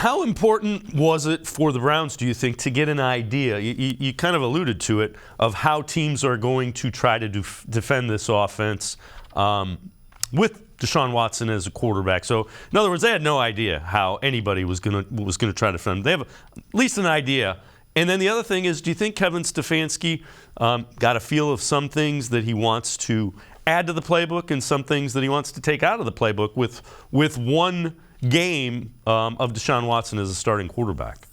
How important was it for the Browns, do you think, to get an idea, you kind of alluded to it, of how teams are going to try to defend this offense with Deshaun Watson as a quarterback? So, in other words, they had no idea how anybody was going to try to defend them. They have at least an idea. And then the other thing is, do you think Kevin Stefanski got a feel of some things that he wants to add to the playbook and some things that he wants to take out of the playbook with one game of Deshaun Watson as a starting quarterback?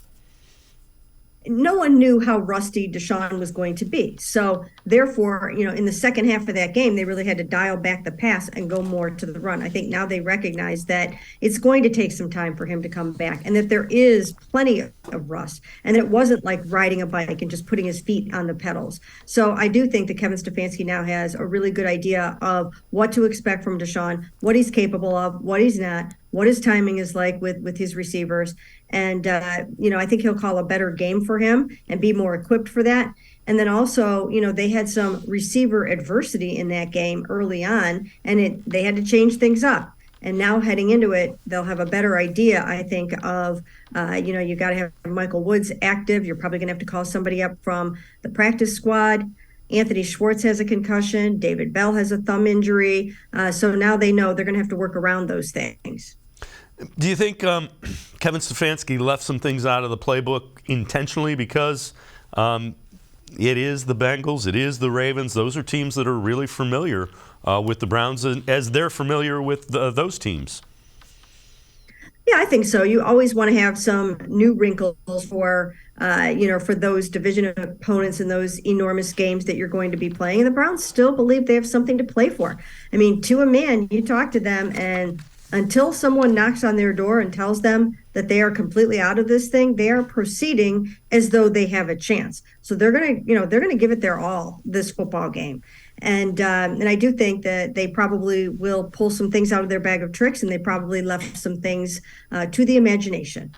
No one knew how rusty Deshaun was going to be. So therefore, in the second half of that game, they really had to dial back the pass and go more to the run. I think now they recognize that it's going to take some time for him to come back and that there is plenty of rust and that it wasn't like riding a bike and just putting his feet on the pedals. So I do think that Kevin Stefanski now has a really good idea of what to expect from Deshaun, what he's capable of, what he's not, what his timing is like with his receivers. And, I think he'll call a better game for him and be more equipped for that. And then also, they had some receiver adversity in that game early on, and they had to change things up. And now heading into it, they'll have a better idea, I think, of, you got to have Michael Woods active. You're probably going to have to call somebody up from the practice squad. Anthony Schwartz has a concussion. David Bell has a thumb injury. So now they know they're going to have to work around those things. Do you think Kevin Stefanski left some things out of the playbook intentionally because it is the Bengals, it is the Ravens? Those are teams that are really familiar with the Browns as they're familiar with those teams. Yeah, I think so. You always want to have some new wrinkles for those division opponents in those enormous games that you're going to be playing. And the Browns still believe they have something to play for. I mean, to a man, you talk to them, and until someone knocks on their door and tells them that they are completely out of this thing, they are proceeding as though they have a chance. So they're gonna give it their all this football game. And I do think that they probably will pull some things out of their bag of tricks, and they probably left some things to the imagination.